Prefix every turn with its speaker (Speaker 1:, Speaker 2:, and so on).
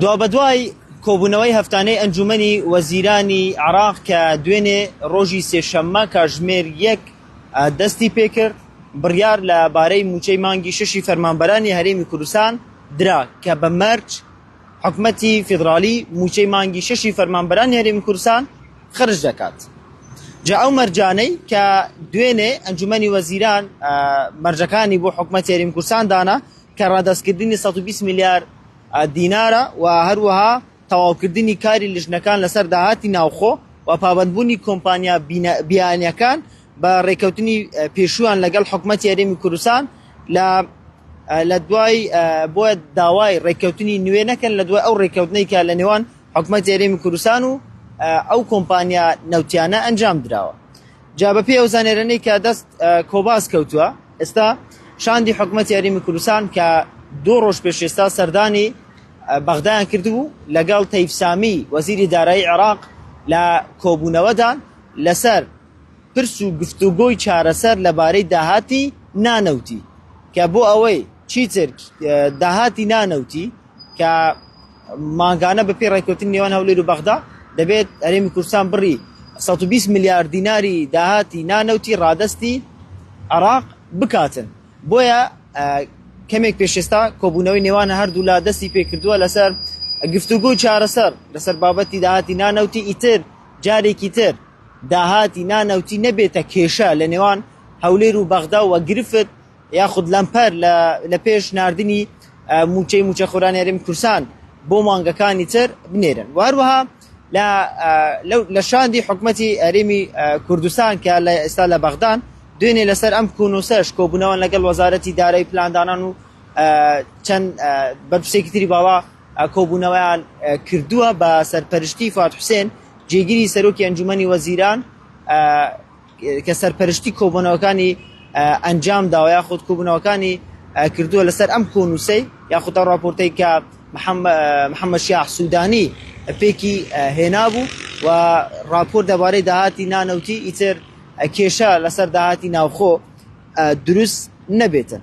Speaker 1: دوای کۆبوونەوەی هەفتانەی ئەنجومەنی وەزیرانی عێراق کە دوێنێ ڕۆژی سێشەممە کاتژمێر 1 دەستی پێکرد بڕیار لەبارەی موچەی مانگی 6 فەرمانبەرانی هەرێمی کوردستان درا کە بە مەرج حکومەتی فیدرالی موچەی مانگی 6 فەرمانبەرانی هەرێمی کوردستان خرج دەکات. جا ئەو مەرجانەی کە دوێنێ ئەنجومەنی وەزیران مەرجەکانی بۆ حکومەتی هەرێمی کوردستان دانا کە ڕادەستکردنی 120 میلیارد دینارە و هەروەها تەواوکردنی کاری لیژنەکان لەسەر داهاتی ناوخۆ و پابەندبوونی کۆمپانیا بیانیەکان بە ڕێکەوتنی پێشویان لەگەڵ حکومەتی هەرێمی کوردستان لە دوای بۆیە داوای ڕێکەوتنی نوێ نەکەن لە دوای ئەو ڕێکەوتنەی کە لە نێوان حکومەتی هەرێمی کوردستان و ئەو کۆمپانیا نەوتیانە ئەنجام درراوە. جا بەپێی ئەو زانێرانەی کە دەست کۆباس کەوتووە ئێستا شاندی حکومەتی هەرێمی کوردستان کە 2 ڕۆژ پێش ئێستا سەردانی بەغدایان کردبوو لەگەڵ تەیف سامی وەزیری دارایی عێراق لە کۆبوونەوەدان لەسەر پرس و گفتوگۆی چارەسەر لەبارەی داهاتی نانەوتی کە بۆ ئەوەی چیتر داهاتی نانەوتی کە ماگانە بەپێی ڕێکەوتنی نێوان هەولێر و بەغدا دەبێت هەرێمی کوردستان بڕی 120 میلیارد دیناری داهاتی نانەوتی ڕادەستی عێراق بکاتن. بۆیە کەمێک پێشێستا کۆبوونەوەی نێوانە هەردوو لا دەستی پێکردووە لەسەر گفتوگۆ چارەسەر لەسەر بابەتی داهاتی نانەوتی ئیتر جارێکی تر داهاتی نانەوتی نەبێتە کێشە لە نێوان هەولێر و بەغدا و گرفت یاخود لەمپەر لە پێش ناردنی موچە خۆرانی هەرێمی کوردستان بۆ مانگەکانی تر بنێرن. و هەروەها لە شاندی حکومەتی هەرێمی کوردستان کە ئێستا لە بەغدان دوێنێ لەسەر ئەم کۆنوسەش کۆبوونەوە لەگەڵ وەزارەتی دارایی پلاندانان و چەند بەرپرسێکی تری باوا کۆبوونەوەیان کردووە بە سەرپەرشتی فات حوسێن جێگیری سەرۆکی ئەنجومەنی وەزیران کە سەرپەرشتی کۆبوونەوەکانی ئەنجام داوە یاخود کۆبوونەوەکانی کردووە لەسەر ئەم کۆنوسەی یاخود ئەو راپۆرتەی کە محەممەد شیاح سوودانی پێکی هێنابوو و راپۆر دەبارەی داهاتی نانەوتی ئیتر کێشە لەسەر داهاتی ناوخۆ دروست نەبێتن.